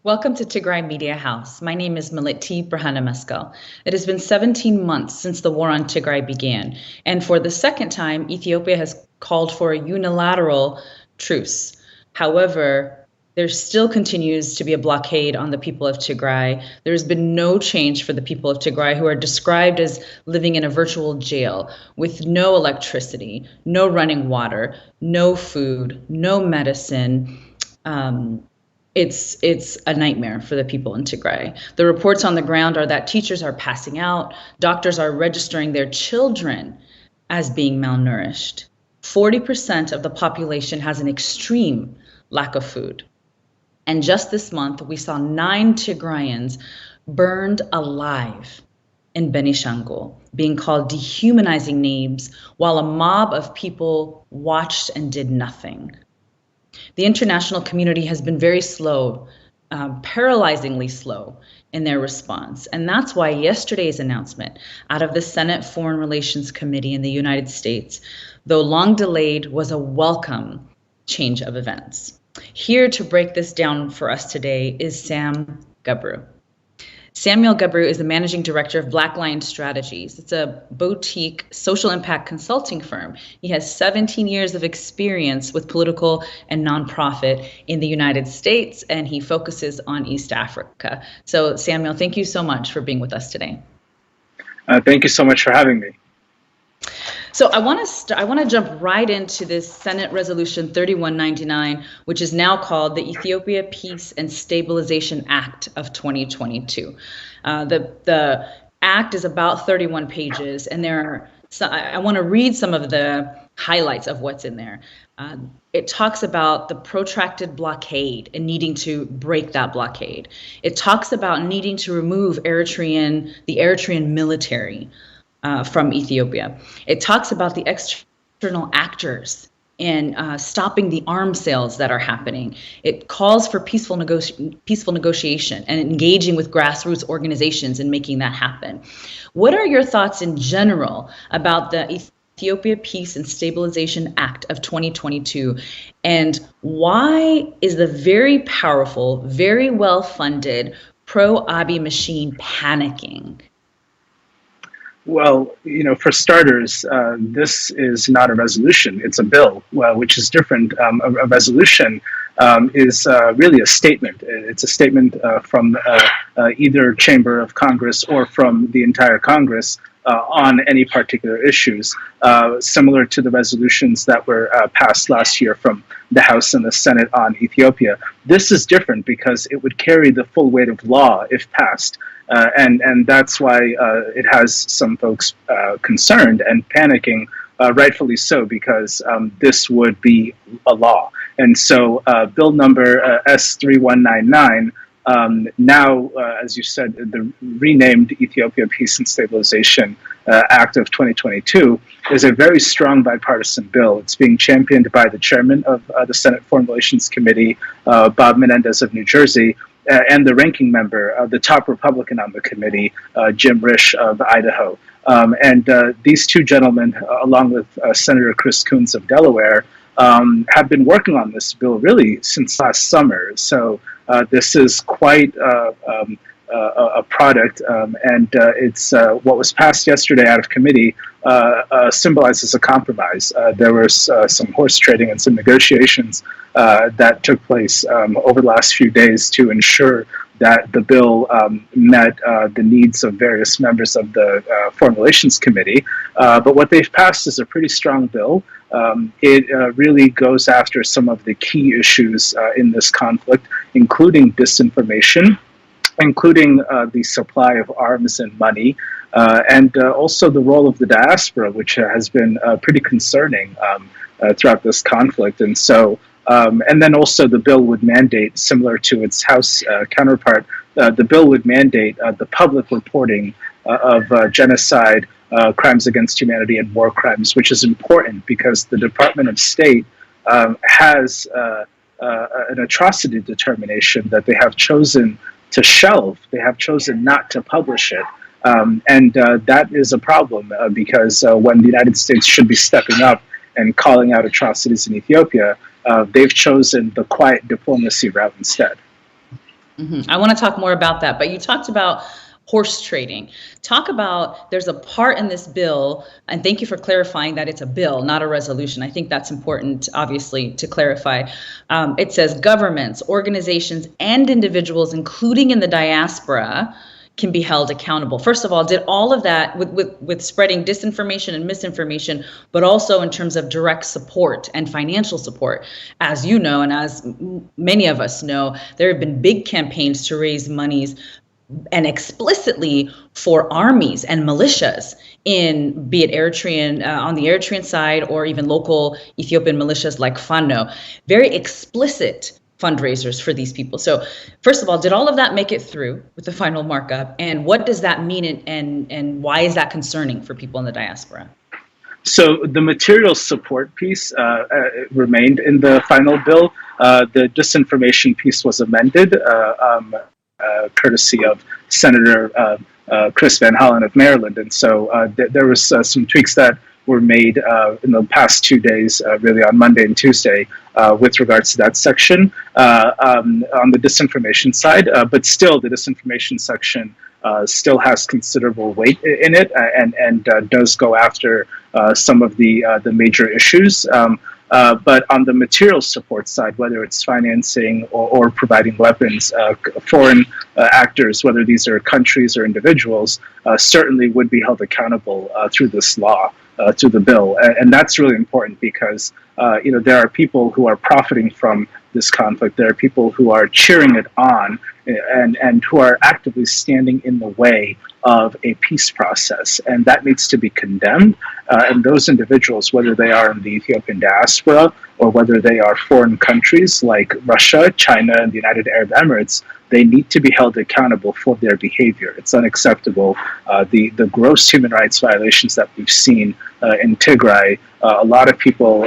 Welcome to Tigrai Media House. My name is Maliti Brahana. It has been 17 months since the war on Tigray began, and for the second time, Ethiopia has called for a unilateral truce. However, there still continues to be a blockade on the people of Tigray. There has been no change for the people of Tigray, who are described as living in a virtual jail with no electricity, no running water, no food, no medicine. It's a nightmare for the people in Tigray. The reports on the ground are that teachers are passing out, doctors are registering their children as being malnourished. 40% of the population has an extreme lack of food. And just this month, we saw 9 Tigrayans burned alive in Benishangul, being called dehumanizing names, while a mob of people watched and did nothing. The international community has been very slow, paralyzingly slow in their response. And that's why yesterday's announcement out of the Senate Foreign Relations Committee in the United States, though long delayed, was a welcome change of events. Here to break this down for us today is Sam Gabru. Samuel Gabru is the managing director of Black Lion Strategies. It's a boutique social impact consulting firm. He has 17 years of experience with political and nonprofit in the United States, and he focuses on East Africa. So Samuel, thank you so much for being with us today. Thank you so much for having me. So I want to jump right into this Senate Resolution 3199, which is now called the Ethiopia Peace and Stabilization Act of 2022. The act is about 31 pages, and I want to read some of the highlights of what's in there. It talks about the protracted blockade and needing to break that blockade. It talks about needing to remove the Eritrean military from Ethiopia. It talks about the external actors and stopping the arms sales that are happening. It calls for peaceful negotiation and engaging with grassroots organizations and making that happen. What are your thoughts in general about the Ethiopia Peace and Stabilization Act of 2022, and why is the very powerful, very well-funded pro-Abiy machine panicking? Well, for starters, this is not a resolution, it's a bill, which is different. A resolution is really a statement. It's a statement from either chamber of Congress or from the entire Congress on any particular issues, similar to the resolutions that were passed last year from the House and the Senate on Ethiopia. This is different because it would carry the full weight of law if passed. And that's why it has some folks concerned and panicking, rightfully so, because this would be a law. And so bill number S3199, now, as you said, the renamed Ethiopia Peace and Stabilization Act of 2022, is a very strong bipartisan bill. It's being championed by the chairman of the Senate Foreign Relations Committee, Bob Menendez of New Jersey, and the ranking member, the top Republican on the committee, Jim Risch of Idaho. And these two gentlemen, along with Senator Chris Coons of Delaware, have been working on this bill really since last summer. So this is quite a product, and it's what was passed yesterday out of committee symbolizes a compromise. There was some horse trading and some negotiations that took place over the last few days to ensure that the bill met the needs of various members of the Foreign Relations Committee. But what they've passed is a pretty strong bill. It really goes after some of the key issues in this conflict, including disinformation, including the supply of arms and money, and also the role of the diaspora, which has been pretty concerning throughout this conflict. And so And then also the bill would mandate, similar to its House counterpart, the bill would mandate the public reporting of genocide, crimes against humanity, and war crimes, which is important because the Department of State has an atrocity determination that they have chosen to shelve. They have chosen not to publish it. And that is a problem because when the United States should be stepping up and calling out atrocities in Ethiopia, they've chosen the quiet diplomacy route instead. I want to talk more about that, but you talked about horse trading. Talk about, there's a part in this bill, and thank you for clarifying that it's a bill, not a resolution. I think that's important, obviously, to clarify. It says governments, organizations, and individuals, including in the diaspora, can be held accountable. First of all, did all of that with spreading disinformation and misinformation, but also in terms of direct support and financial support? As you know, and as many of us know, there have been big campaigns to raise monies and explicitly for armies and militias in, be it Eritrean, on the Eritrean side, or even local Ethiopian militias like Fano. Very explicit fundraisers for these people. So first of all, did all of that make it through with the final markup? And what does that mean, and why is that concerning for people in the diaspora? So the material support piece remained in the final bill. The disinformation piece was amended, courtesy of Senator Chris Van Hollen of Maryland. And so there was some tweaks that were made in the past 2 days, really on Monday and Tuesday, with regards to that section on the disinformation side. But still, the disinformation section still has considerable weight in it, and does go after some of the major issues. But on the material support side, whether it's financing or providing weapons, foreign actors, whether these are countries or individuals, certainly would be held accountable through this law, through the bill. And that's really important because there are people who are profiting from this conflict. There are people who are cheering it on and who are actively standing in the way of a peace process, and that needs to be condemned. And those individuals, whether they are in the Ethiopian diaspora or whether they are foreign countries like Russia, China, and the United Arab Emirates, they need to be held accountable for their behavior. It's unacceptable. The gross human rights violations that we've seen in Tigray, a lot of people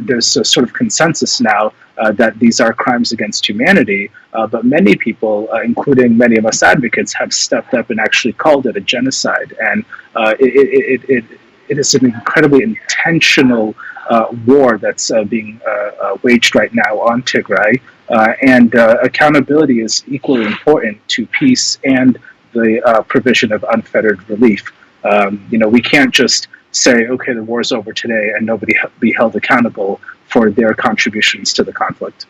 there's a sort of consensus now that these are crimes against humanity, but many people, including many of us advocates, have stepped up and actually called it a genocide. And it is an incredibly intentional war that's being waged right now on Tigray, and accountability is equally important to peace and the provision of unfettered relief. We can't just say, okay, the war's over today and nobody be held accountable for their contributions to the conflict.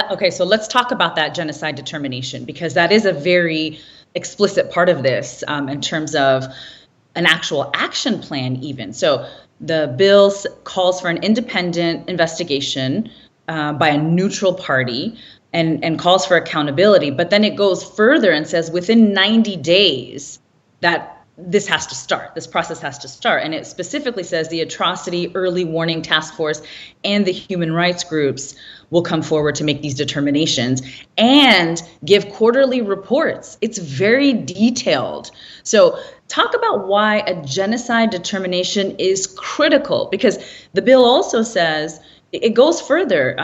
Okay, so let's talk about that genocide determination, because that is a very explicit part of this in terms of an actual action plan even. So the bill calls for an independent investigation by a neutral party and calls for accountability, but then it goes further and says within 90 days that this has to start, this process has to start. And it specifically says the Atrocity Early Warning Task Force and the human rights groups will come forward to make these determinations and give quarterly reports. It's very detailed. So talk about why a genocide determination is critical, because the bill also says, it goes further.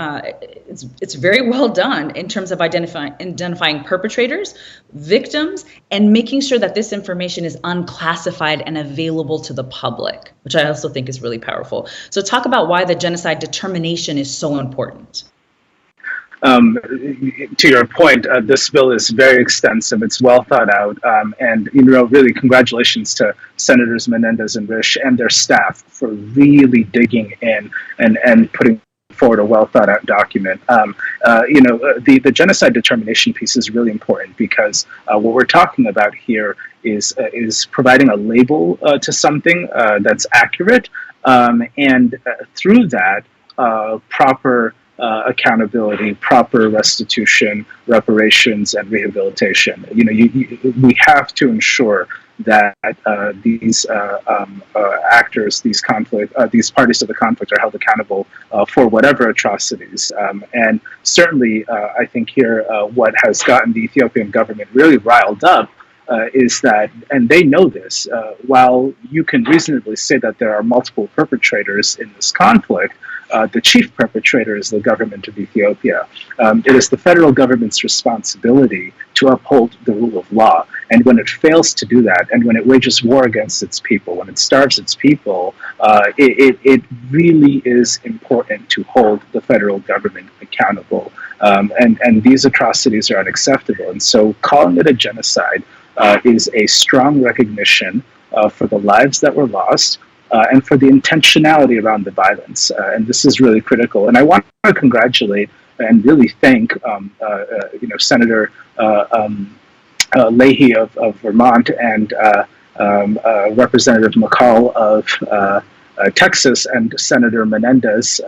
It's very well done in terms of identifying perpetrators, victims, and making sure that this information is unclassified and available to the public, which I also think is really powerful. So talk about why the genocide determination is so important. To your point, this bill is very extensive. It's well thought out, and really, congratulations to Senators Menendez and Risch and their staff for really digging in and putting forward a well thought out document. The genocide determination piece is really important because what we're talking about here is providing a label to something that's accurate, and through that, proper accountability, proper restitution, reparations, and rehabilitation. We have to ensure that these actors, these these parties to the conflict are held accountable for whatever atrocities. And certainly, I think here what has gotten the Ethiopian government really riled up is that, and they know this, while you can reasonably say that there are multiple perpetrators in this conflict, the chief perpetrator is the government of Ethiopia. It is the federal government's responsibility to uphold the rule of law. And when it fails to do that, and when it wages war against its people, when it starves its people, it really is important to hold the federal government accountable. And these atrocities are unacceptable. And so calling it a genocide is a strong recognition for the lives that were lost, and for the intentionality around the violence. And this is really critical. And I want to congratulate and really thank Senator Leahy of Vermont and Representative McCall of Texas and Senator Menendez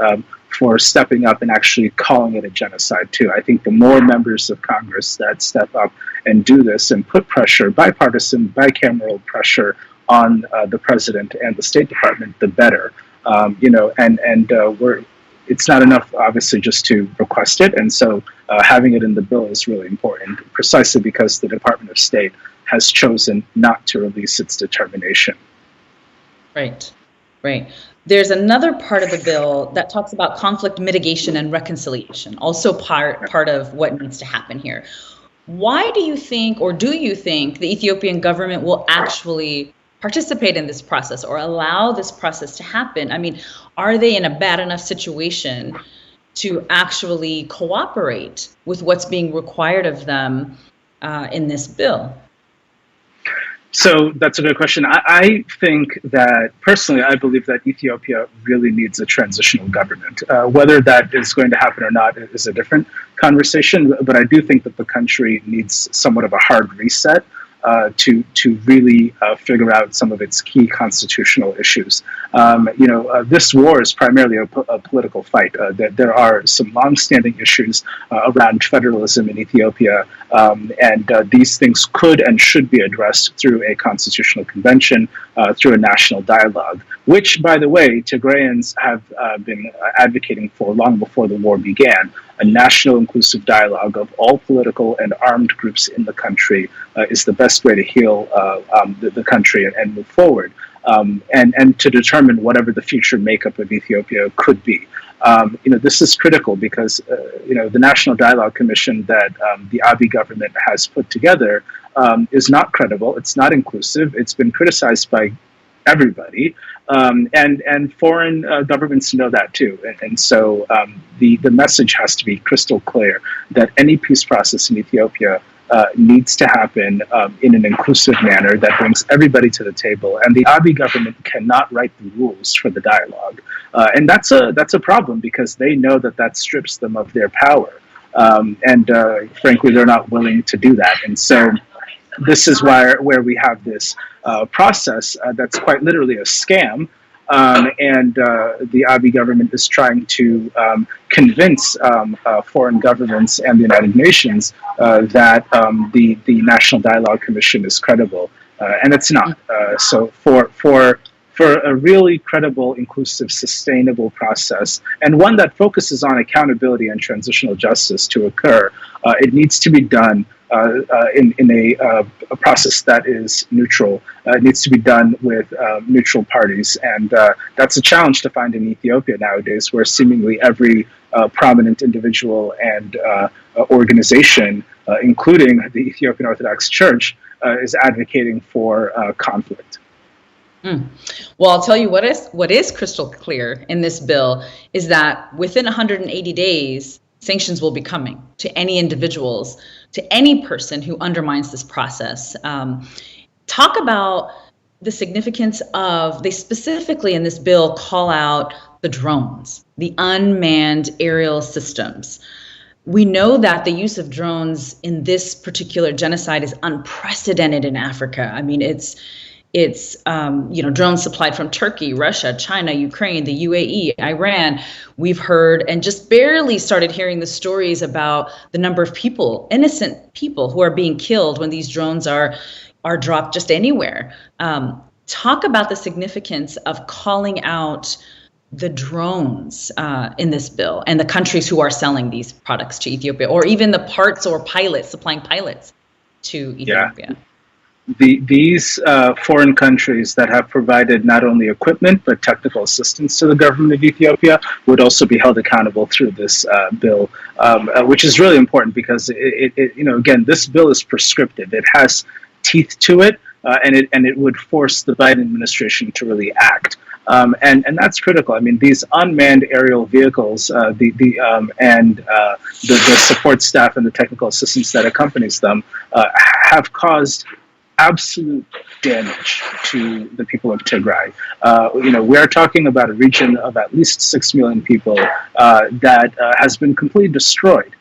for stepping up and actually calling it a genocide too. I think the more members of Congress that step up and do this and put pressure, bipartisan, bicameral pressure on the president and the State Department, the better. It's not enough, obviously, just to request it. And so having it in the bill is really important, precisely because the Department of State has chosen not to release its determination. Right, right. There's another part of the bill that talks about conflict mitigation and reconciliation, also part of what needs to happen here. Why do you think, or do you think, the Ethiopian government will actually participate in this process or allow this process to happen? I mean, are they in a bad enough situation to actually cooperate with what's being required of them in this bill? So that's a good question. I think that, personally, I believe that Ethiopia really needs a transitional government. Whether that is going to happen or not is a different conversation, but I do think that the country needs somewhat of a hard reset to really figure out some of its key constitutional issues. This war is primarily a political fight. There are some longstanding issues around federalism in Ethiopia, and these things could and should be addressed through a constitutional convention, through a national dialogue, which, by the way, Tigrayans have been advocating for long before the war began. A national inclusive dialogue of all political and armed groups in the country is the best way to heal the country and move forward, and to determine whatever the future makeup of Ethiopia could be. This is critical because the National Dialogue Commission that the Abiy government has put together is not credible. It's not inclusive. It's been criticized by everybody, and foreign governments know that too. And so the message has to be crystal clear that any peace process in Ethiopia needs to happen in an inclusive manner that brings everybody to the table. And the Abiy government cannot write the rules for the dialogue, and that's a problem because they know that strips them of their power. And frankly, they're not willing to do that. And so this is where we have this process that's quite literally a scam, and the Abiy government is trying to convince foreign governments and the United Nations that the National Dialogue Commission is credible, and it's not. So for a really credible, inclusive, sustainable process, and one that focuses on accountability and transitional justice to occur, it needs to be done in a process that is neutral. It needs to be done with neutral parties, and that's a challenge to find in Ethiopia nowadays, where seemingly every prominent individual and organization, including the Ethiopian Orthodox Church, is advocating for conflict. Well, I'll tell you what is crystal clear in this bill is that within 180 days, sanctions will be coming to any individuals, to any person who undermines this process. Talk about the significance of, they specifically in this bill call out the drones, the unmanned aerial systems. We know that the use of drones in this particular genocide is unprecedented in Africa. I mean, it's drones supplied from Turkey, Russia, China, Ukraine, the UAE, Iran. We've heard and just barely started hearing the stories about the number of people, innocent people, who are being killed when these drones are, are dropped just anywhere. Talk about the significance of calling out the drones in this bill and the countries who are selling these products to Ethiopia, or even the parts or pilots, supplying pilots to Ethiopia. These foreign countries that have provided not only equipment but technical assistance to the government of Ethiopia would also be held accountable through this bill, which is really important because again, this bill is prescriptive. It has teeth to it, and it would force the Biden administration to really act. And that's critical. I mean, these unmanned aerial vehicles, the support staff and the technical assistance that accompanies them, have caused absolute damage to the people of Tigray. We are talking about a region of at least 6 million people that has been completely destroyed.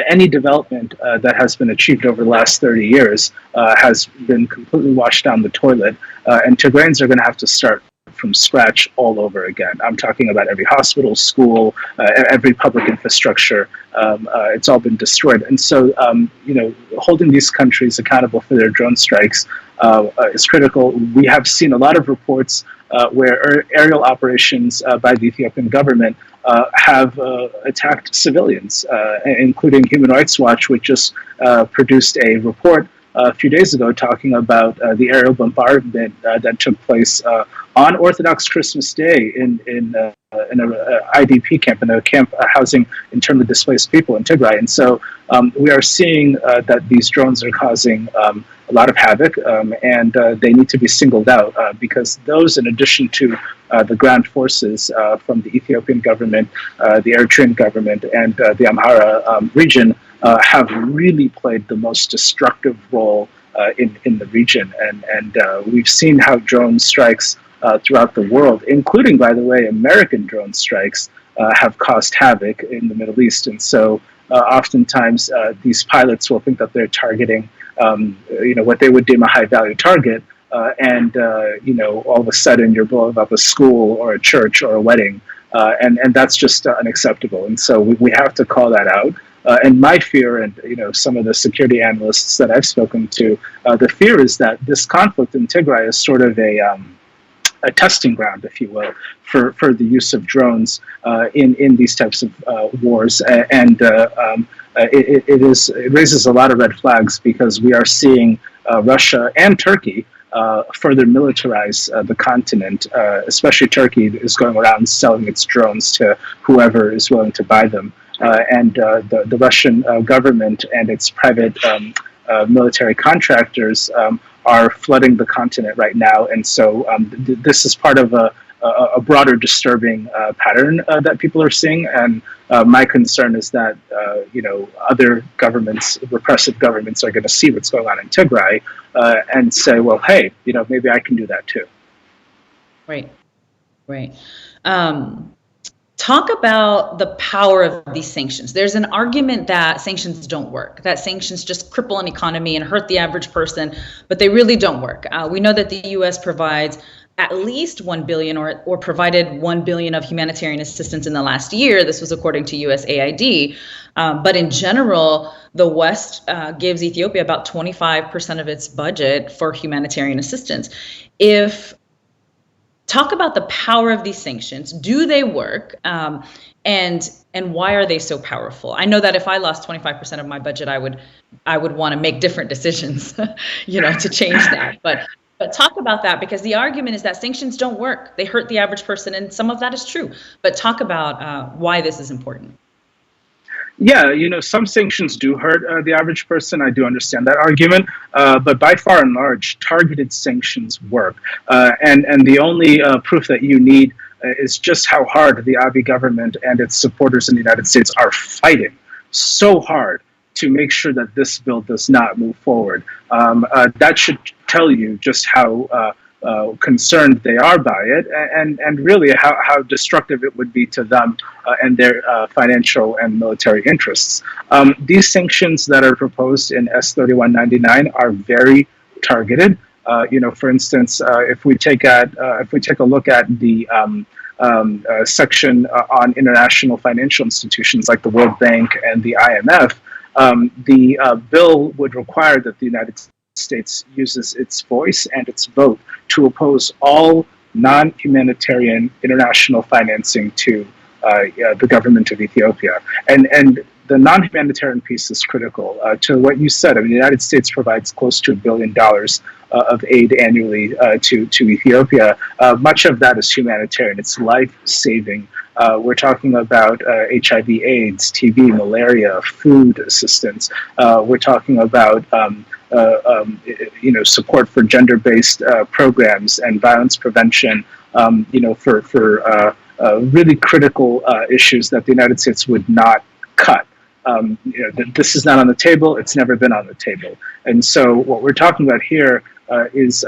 Any development that has been achieved over the last 30 years has been completely washed down the toilet, and Tigrayans are going to have to start from scratch all over again. I'm talking about every hospital, school, every public infrastructure. It's all been destroyed. And so, holding these countries accountable for their drone strikes is critical. We have seen a lot of reports where aerial operations by the Ethiopian government have attacked civilians, including Human Rights Watch, which just produced a report a few days ago talking about the aerial bombardment that took place on Orthodox Christmas Day in an IDP camp, in a camp housing internally displaced people in Tigray. And so we are seeing that these drones are causing a lot of havoc, and they need to be singled out because those, in addition to the ground forces from the Ethiopian government, the Eritrean government, and the Amhara region, have really played the most destructive role in the region. And we've seen how drone strikes throughout the world, including, by the way, American drone strikes, have caused havoc in the Middle East. And so oftentimes these pilots will think that they're targeting what they would deem a high-value target, and all of a sudden you're blowing up a school or a church or a wedding, and that's just unacceptable. And so we have to call that out. And my fear, and some of the security analysts that I've spoken to, the fear is that this conflict in Tigray is sort of a testing ground, if you will, for the use of drones in these types of wars, and it raises a lot of red flags because we are seeing Russia and Turkey further militarize the continent. Especially Turkey is going around selling its drones to whoever is willing to buy them, and the Russian government and its private military contractors are flooding the continent right now, and so this is part of a broader disturbing pattern that people are seeing. And my concern is that other governments, repressive governments, are going to see what's going on in Tigray and say, well, hey, maybe I can do that too. Right. Talk about the power of these sanctions. There's an argument that sanctions don't work, that sanctions just cripple an economy and hurt the average person, but they really don't work. We know that the U.S. provides at least $1 billion or provided $1 billion of humanitarian assistance in the last year. This was according to USAID. But in general, the West gives Ethiopia about 25% of its budget for humanitarian assistance. Talk about the power of these sanctions. Do they work? And why are they so powerful? I know that if I lost 25% of my budget, I would want to make different decisions, to change that. But talk about that, because the argument is that sanctions don't work. They hurt the average person, and some of that is true. But talk about why this is important. Yeah, some sanctions do hurt the average person. I do understand that argument, but by far and large, targeted sanctions work. And the only proof that you need is just how hard the Abiy government and its supporters in the United States are fighting so hard to make sure that this bill does not move forward. That should tell you just how concerned they are by it, and really how destructive it would be to them and their financial and military interests. These sanctions that are proposed in S3199 are very targeted. For instance, if we take a look at the section on international financial institutions like the World Bank and the IMF, the bill would require that the United States uses its voice and its vote to oppose all non-humanitarian international financing to the government of Ethiopia. And the non-humanitarian piece is critical to what you said. I mean, the United States provides close to $1 billion of aid annually to Ethiopia. Much of that is humanitarian. It's life-saving. We're talking about HIV/AIDS, TB, malaria, food assistance. We're talking about support for gender-based programs and violence prevention. For really critical issues that the United States would not cut. This is not on the table. It's never been on the table. And so what we're talking about here is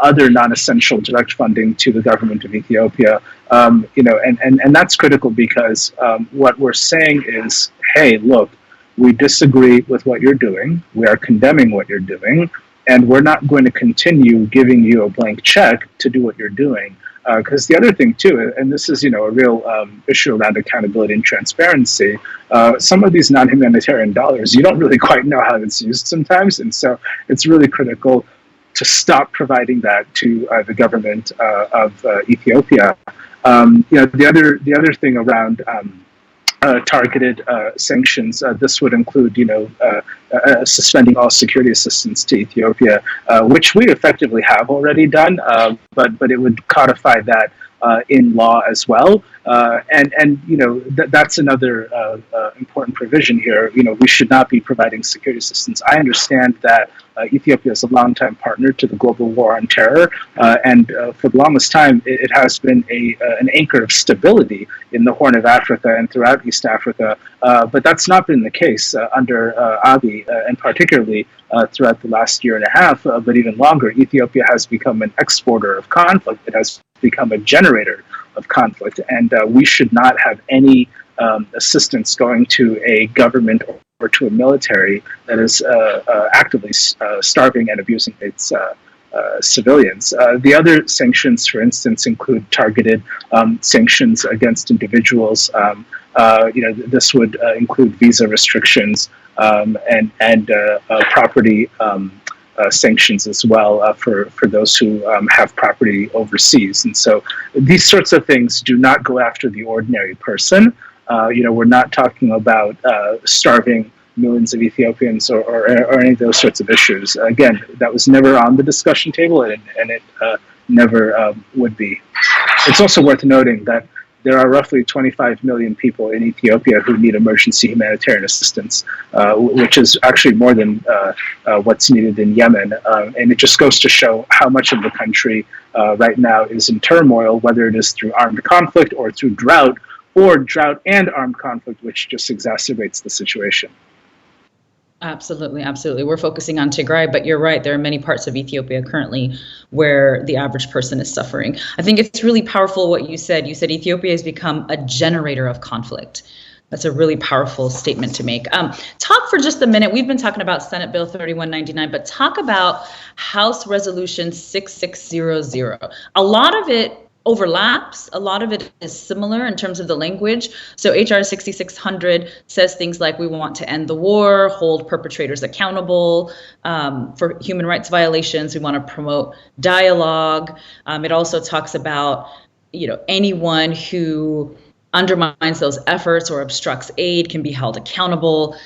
other non-essential direct funding to the government of Ethiopia. And that's critical because what we're saying is, hey, look, we disagree with what you're doing. We are condemning what you're doing. And we're not going to continue giving you a blank check to do what you're doing. Because the other thing too, and this is a real issue around accountability and transparency, some of these non-humanitarian dollars, you don't really quite know how it's used sometimes, and so it's really critical to stop providing that to the government of Ethiopia. The other thing around targeted sanctions. This would include, suspending all security assistance to Ethiopia, which we effectively have already done, but it would codify that in law as well. That's another important provision here. We should not be providing security assistance. I understand that Ethiopia is a longtime partner to the global war on terror, and for the longest time, it has been an anchor of stability in the Horn of Africa and throughout East Africa. But that's not been the case under Abiy, and particularly throughout the last year and a half, but even longer. Ethiopia has become an exporter of conflict. It has become a generator of conflict, and we should not have any assistance going to a government or to a military that is actively starving and abusing its civilians. The other sanctions, for instance, include targeted sanctions against individuals. This would include visa restrictions and property sanctions as well for those who have property overseas. And so these sorts of things do not go after the ordinary person. We're not talking about starving millions of Ethiopians or any of those sorts of issues. Again, that was never on the discussion table, and it never would be. It's also worth noting that there are roughly 25 million people in Ethiopia who need emergency humanitarian assistance, which is actually more than what's needed in Yemen. And it just goes to show how much of the country right now is in turmoil, whether it is through armed conflict or through drought, or drought and armed conflict, which just exacerbates the situation. Absolutely, absolutely. We're focusing on Tigray, but you're right. There are many parts of Ethiopia currently where the average person is suffering. I think it's really powerful what you said. You said Ethiopia has become a generator of conflict. That's a really powerful statement to make. Talk for just a minute. We've been talking about Senate Bill 3199, but talk about House Resolution 6600. A lot of it overlaps. A lot of it is similar in terms of the language. So HR 6600 says things like we want to end the war, hold perpetrators accountable for human rights violations. We want to promote dialogue. It also talks about, anyone who undermines those efforts or obstructs aid can be held accountable.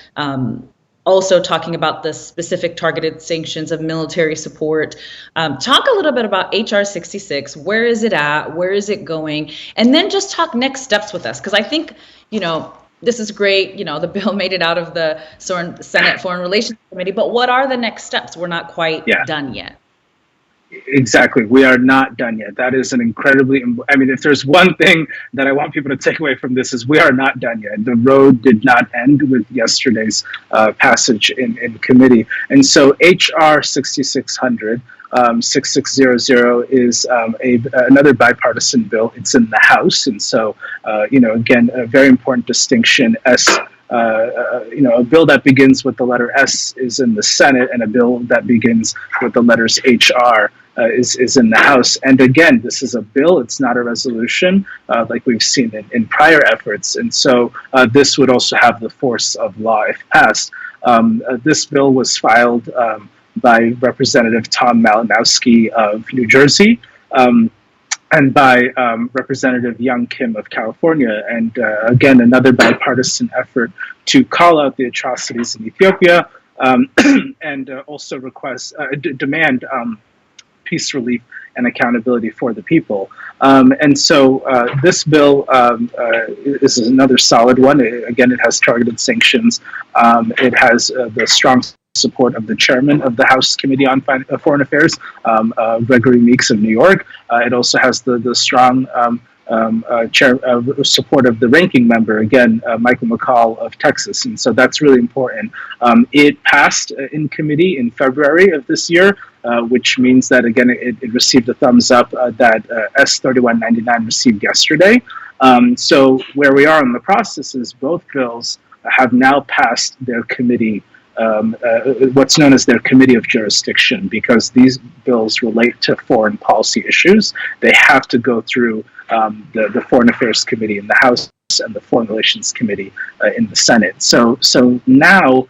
Also talking about the specific targeted sanctions of military support. Talk a little bit about HR 66. Where is it at? Where is it going? And then just talk next steps with us. Because I think, this is great. The bill made it out of the Senate Foreign Relations Committee. But what are the next steps? We're not quite done yet. Exactly. We are not done yet. That is an incredibly, if there's one thing that I want people to take away from this is we are not done yet. The road did not end with yesterday's passage in committee. And so HR 6600, 6600 is another bipartisan bill. It's in the House. And so, again, a very important distinction. A bill that begins with the letter S is in the Senate, and a bill that begins with the letters HR is in the House. And again, this is a bill, it's not a resolution like we've seen in prior efforts. And so this would also have the force of law if passed. This bill was filed by Representative Tom Malinowski of New Jersey, and by Representative Young Kim of California. And again, another bipartisan effort to call out the atrocities in Ethiopia, and also demand peace relief and accountability for the people. And so this bill is another solid one. Again, it has targeted sanctions. It has the strong support of the chairman of the House Committee on Foreign Affairs, Gregory Meeks of New York. It also has the strong support of the ranking member, again, Michael McCall of Texas. And so that's really important. It passed in committee in February of this year, which means that, again, it received a thumbs up that S3199 received yesterday. So where we are in the process is both bills have now passed their committee, what's known as their committee of jurisdiction, because these bills relate to foreign policy issues. They have to go through the Foreign Affairs Committee in the House and the Foreign Relations Committee in the Senate. So now,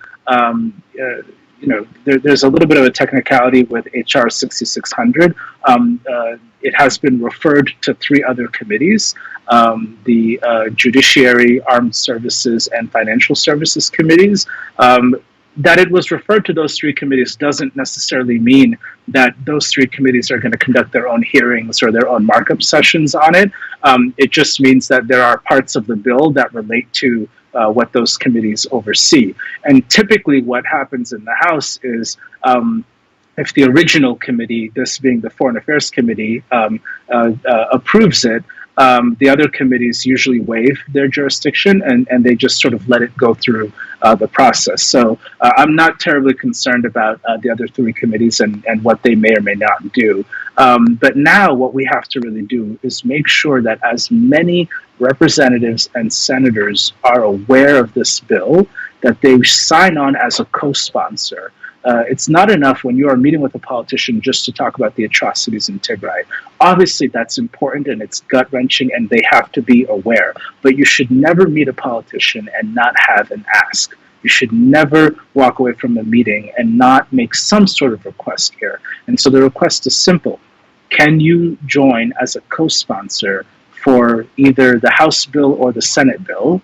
there's a little bit of a technicality with HR 6600. It has been referred to 3 other committees, the Judiciary, Armed Services, and Financial Services committees. That it was referred to those 3 committees doesn't necessarily mean that those 3 committees are going to conduct their own hearings or their own markup sessions on it. It just means that there are parts of the bill that relate to what those committees oversee. And typically what happens in the House is if the original committee, this being the Foreign Affairs Committee, approves it, the other committees usually waive their jurisdiction and they just sort of let it go through the process. So I'm not terribly concerned about the other 3 committees and what they may or may not do. But now what we have to really do is make sure that as many representatives and senators are aware of this bill, that they sign on as a co-sponsor. It's not enough when you are meeting with a politician just to talk about the atrocities in Tigray. Obviously, that's important and it's gut-wrenching and they have to be aware. But you should never meet a politician and not have an ask. You should never walk away from a meeting and not make some sort of request here. And so the request is simple. Can you join as a co-sponsor for either the House bill or the Senate bill?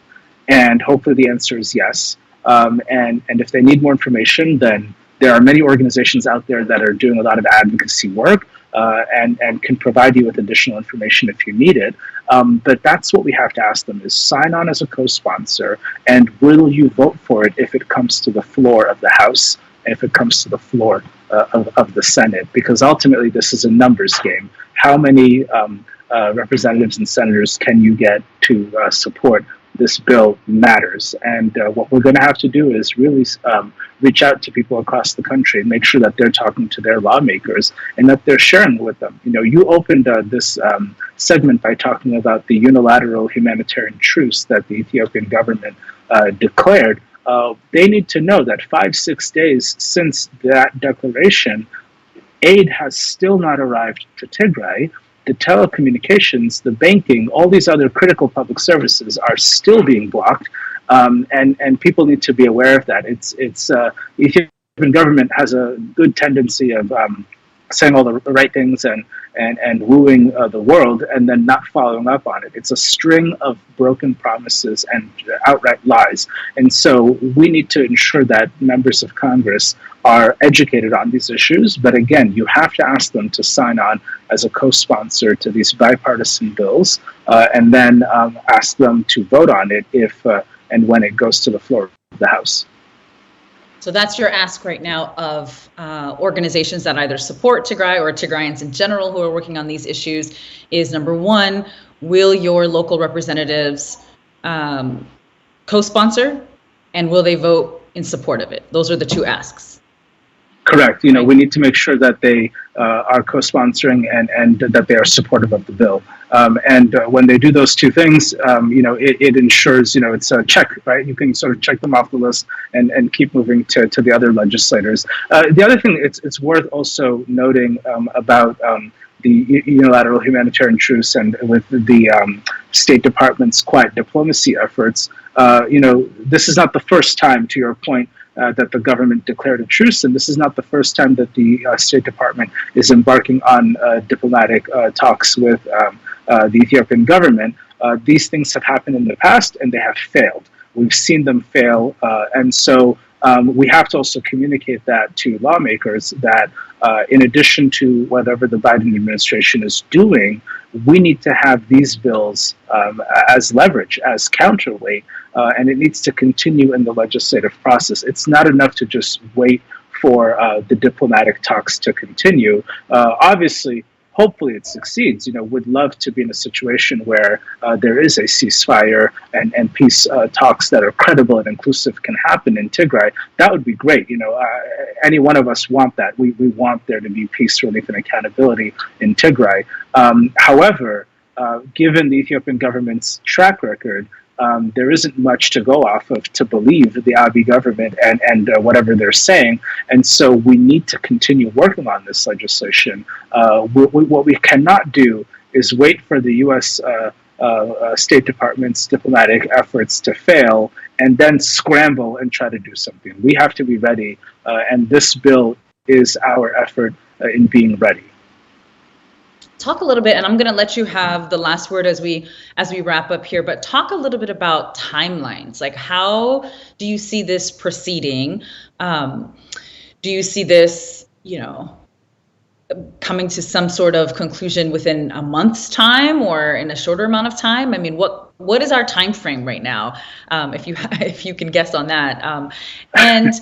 And hopefully the answer is yes. And if they need more information, then there are many organizations out there that are doing a lot of advocacy work and can provide you with additional information if you need it. But that's what we have to ask them is sign on as a co-sponsor, and will you vote for it if it comes to the floor of the House, if it comes to the floor of the Senate? Because ultimately this is a numbers game. How many representatives and senators can you get to support this bill matters. And what we're going to have to do is really reach out to people across the country and make sure that they're talking to their lawmakers and that they're sharing with them. You know, you opened this segment by talking about the unilateral humanitarian truce that the Ethiopian government declared. They need to know that 5-6 days since that declaration, aid has still not arrived to Tigray. The telecommunications, the banking, all these other critical public services are still being blocked, and people need to be aware of that. The Ethiopian government has a good tendency of saying all the right things and wooing the world and then not following up on it. It's a string of broken promises and outright lies. And so we need to ensure that members of Congress are educated on these issues. But again, you have to ask them to sign on as a co-sponsor to these bipartisan bills and then ask them to vote on it if and when it goes to the floor of the House. So that's your ask right now of organizations that either support Tigray or Tigrayans in general who are working on these issues is, number one, will your local representatives co-sponsor, and will they vote in support of it? Those are the two asks. Correct. You know, we need to make sure that they are co-sponsoring and that they are supportive of the bill. And when they do those two things, you know, it ensures, you know, it's a check, right? You can sort of check them off the list and keep moving to the other legislators. The other thing it's worth also noting about the unilateral humanitarian truce and with the State Department's quiet diplomacy efforts, you know, this is not the first time, to your point, that the government declared a truce, and this is not the first time that the State Department is embarking on diplomatic talks with the Ethiopian government. These things have happened in the past, and they have failed. We've seen them fail, and so we have to also communicate that to lawmakers that in addition to whatever the Biden administration is doing, we need to have these bills as leverage, as counterweight, and it needs to continue in the legislative process. It's not enough to just wait for the diplomatic talks to continue. Obviously, hopefully it succeeds. Would love to be in a situation where there is a ceasefire and peace talks that are credible and inclusive can happen in Tigray. That would be great. Any one of us want that. We want there to be peace, relief, and accountability in Tigray. However, given the Ethiopian government's track record, there isn't much to go off of to believe the Abiy government and whatever they're saying. And so we need to continue working on this legislation. What we cannot do is wait for the U.S. State Department's diplomatic efforts to fail and then scramble and try to do something. We have to be ready, and this bill is our effort in being ready. Talk a little bit, and I'm going to let you have the last word as we wrap up here, but talk a little bit about timelines. Like, how do you see this proceeding? Do you see this, coming to some sort of conclusion within a month's time or in a shorter amount of time? I mean, what is our time frame right now? If you can guess on that, and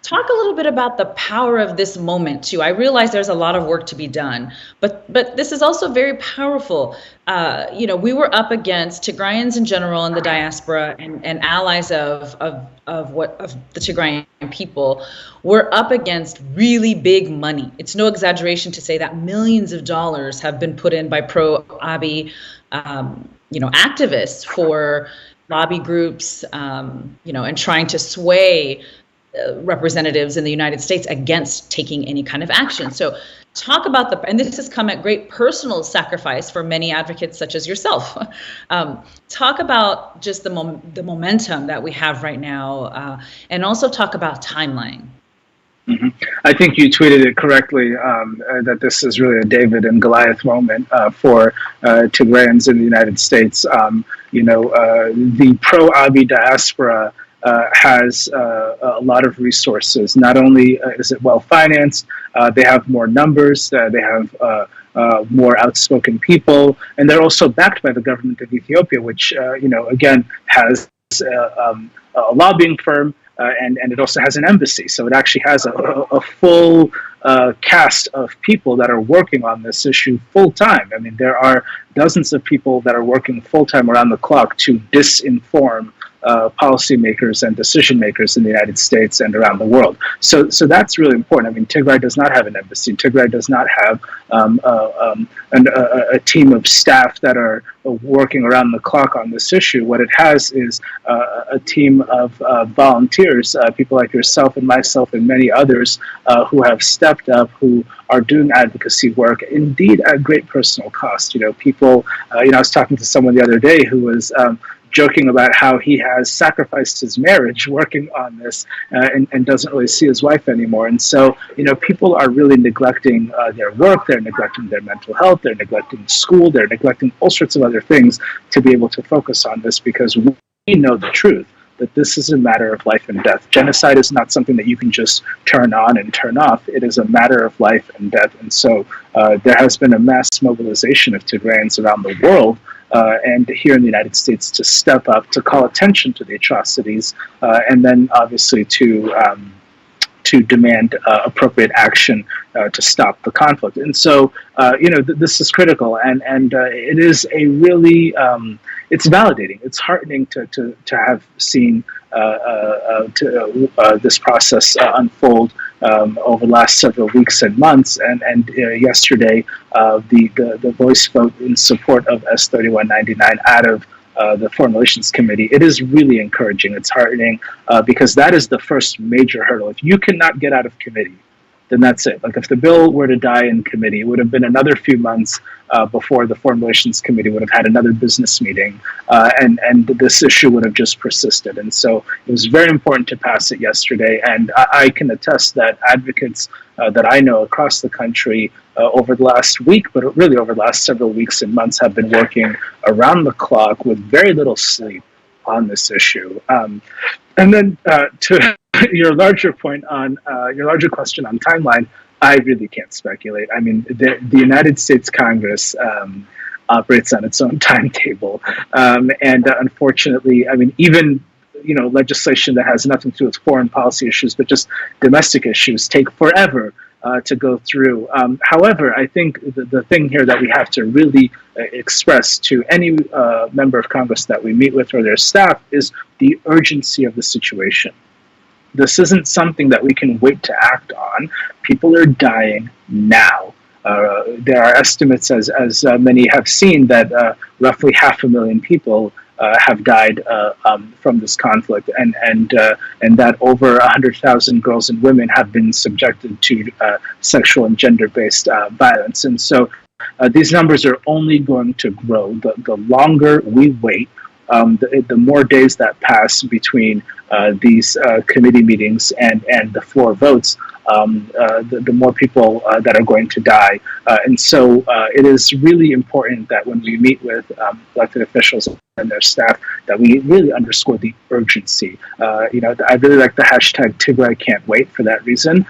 talk a little bit about the power of this moment too. I realize there's a lot of work to be done, but this is also very powerful. We were up against Tigrayans in general and the diaspora and allies of the Tigrayan people. We're up against really big money. It's no exaggeration to say that millions of dollars have been put in by pro-Abiy, activists for lobby groups, and trying to sway representatives in the United States against taking any kind of action. So talk about and this has come at great personal sacrifice for many advocates such as yourself. Talk about just the momentum that we have right now, and also talk about timeline. Mm-hmm. I think you tweeted it correctly, that this is really a David and Goliath moment for Tigrayans in the United States. The pro-Abiy diaspora has a lot of resources. Not only is it well financed, they have more numbers, they have more outspoken people, and they're also backed by the government of Ethiopia, which again has a lobbying firm, and it also has an embassy. So it actually has a full cast of people that are working on this issue full time. I mean, there are dozens of people that are working full time around the clock to disinform policymakers and decision makers in the United States and around the world. So that's really important. I mean, Tigray does not have an embassy. Tigray does not have a team of staff that are working around the clock on this issue. What it has is a team of volunteers, people like yourself and myself and many others who have stepped up, who are doing advocacy work, indeed at great personal cost. People, I was talking to someone the other day who was joking about how he has sacrificed his marriage working on this and doesn't really see his wife anymore. And so, people are really neglecting their work, they're neglecting their mental health, they're neglecting school, they're neglecting all sorts of other things to be able to focus on this, because we know the truth, that this is a matter of life and death. Genocide is not something that you can just turn on and turn off. It is a matter of life and death. And so there has been a mass mobilization of Tigrayans around the world, and here in the United States, to step up, to call attention to the atrocities, and then obviously to demand appropriate action to stop the conflict. And so, this is critical, and it is a really, it's validating. It's heartening to have seen this process unfold over the last several weeks and months, and yesterday the voice vote in support of S3199 out of the Foreign Relations Committee. It is really encouraging. It's heartening because that is the first major hurdle. If you cannot get out of committee, then that's it. Like if the bill were to die in committee, it would have been another few months before the Formulations Committee would have had another business meeting, and this issue would have just persisted. And so it was very important to pass it yesterday, and I can attest that advocates that I know across the country over the last week, but really over the last several weeks and months, have been working around the clock with very little sleep on this issue. And then to your larger point on your larger question on timeline, I really can't speculate. I mean, the United States Congress operates on its own timetable, and unfortunately, I mean, even legislation that has nothing to do with foreign policy issues, but just domestic issues, take forever to go through. However, I think the thing here that we have to really express to any member of Congress that we meet with or their staff is the urgency of the situation. This isn't something that we can wait to act on. People are dying now. There are estimates, as many have seen, that roughly 500,000 people have died from this conflict, and that over 100,000 girls and women have been subjected to sexual and gender-based violence. And so these numbers are only going to grow. The longer we wait, the more days that pass between these committee meetings and the floor votes, the more people that are going to die. And so it is really important that when we meet with elected officials and their staff, that we really underscore the urgency. I really like the hashtag Tigray can't wait for that reason.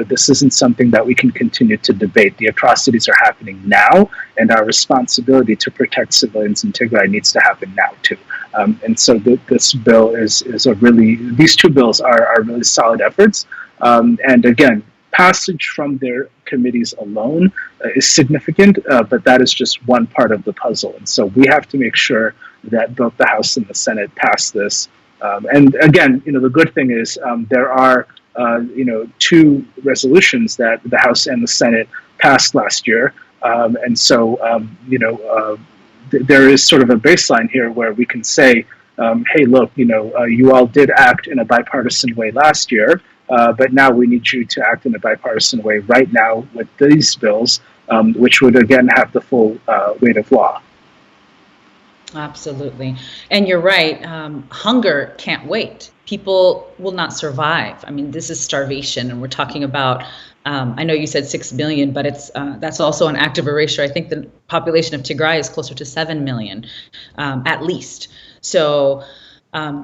This isn't something that we can continue to debate. The atrocities are happening now, and our responsibility to protect civilians in Tigray needs to happen now too. And so this bill these two bills are really solid efforts. And again, passage from their committees alone is significant, but that is just one part of the puzzle. And so we have to make sure that both the House and the Senate pass this. And again, the good thing is there are, two resolutions that the House and the Senate passed last year. And so, there is sort of a baseline here where we can say, hey, look, you all did act in a bipartisan way last year. But now we need you to act in a bipartisan way right now with these bills, which would again have the full weight of law. Absolutely. And you're right. Hunger can't wait. People will not survive. I mean, this is starvation. And we're talking about, I know you said 6 million, but that's also an active erasure. I think the population of Tigray is closer to 7 million, at least. So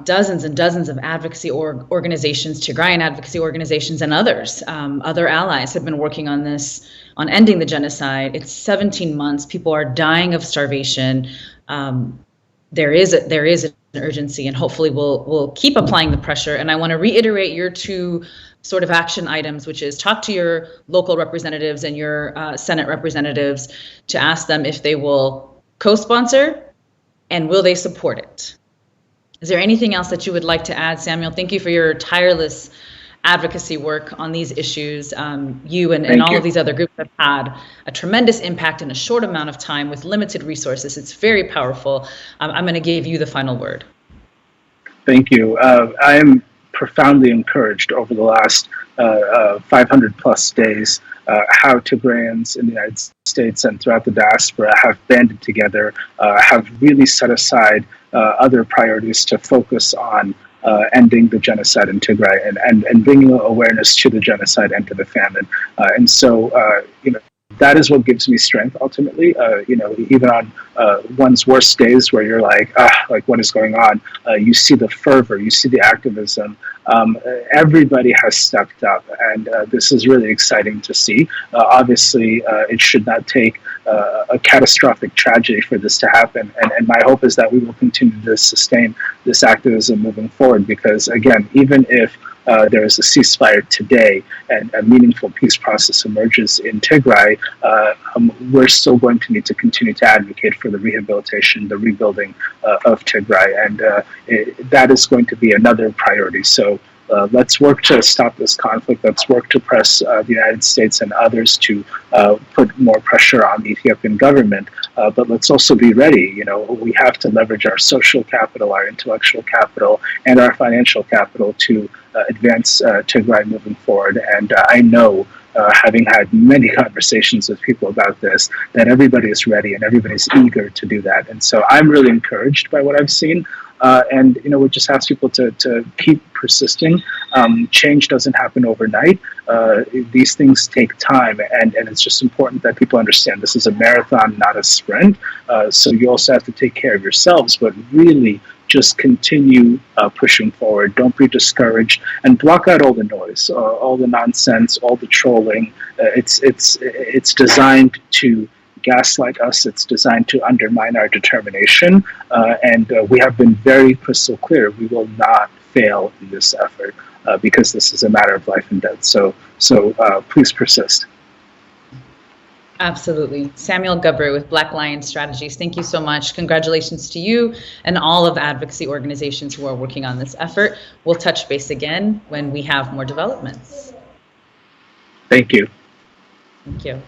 dozens and dozens of advocacy organizations, Tigrayan advocacy organizations, and others, other allies have been working on this, on ending the genocide. It's 17 months. People are dying of starvation. There is an urgency, and hopefully we'll keep applying the pressure. And I want to reiterate your two sort of action items, which is talk to your local representatives and your Senate representatives to ask them if they will co-sponsor and will they support it. Is there anything else that you would like to add, Samuel? Thank you for your tireless advocacy work on these issues. You and all of these other groups have had a tremendous impact in a short amount of time with limited resources. It's very powerful. I'm going to give you the final word. Thank you. I am profoundly encouraged over the last 500 plus days how Tigrayans in the United States and throughout the diaspora have banded together, have really set aside other priorities to focus on ending the genocide in Tigray and bringing awareness to the genocide and to the famine. And so, that is what gives me strength ultimately. Even on one's worst days where you're like what is going on? You see the fervor, you see the activism. Everybody has stepped up, and this is really exciting to see. Obviously, it should not take a catastrophic tragedy for this to happen, and my hope is that we will continue to sustain this activism moving forward, because again, even if there is a ceasefire today and a meaningful peace process emerges in Tigray, we're still going to need to continue to advocate for the rehabilitation, the rebuilding of Tigray, and that is going to be another priority. So Let's work to stop this conflict. Let's work to press the United States and others to put more pressure on the Ethiopian government. But let's also be ready. We have to leverage our social capital, our intellectual capital, and our financial capital to advance Tigray moving forward. And I know, having had many conversations with people about this, that everybody is ready and everybody's eager to do that. And so I'm really encouraged by what I've seen. And we just ask people to keep persisting. Change doesn't happen overnight. These things take time, and it's just important that people understand this is a marathon, not a sprint. So you also have to take care of yourselves, but really just continue pushing forward. Don't be discouraged, and block out all the noise, all the nonsense, all the trolling. It's designed to gaslight us. It's designed to undermine our determination, and we have been very crystal clear. We will not fail in this effort because this is a matter of life and death. So please persist. Absolutely. Samuel Gubru with Black Lion Strategies. Thank you so much. Congratulations to you and all of advocacy organizations who are working on this effort. We'll touch base again when we have more developments. Thank you. Thank you.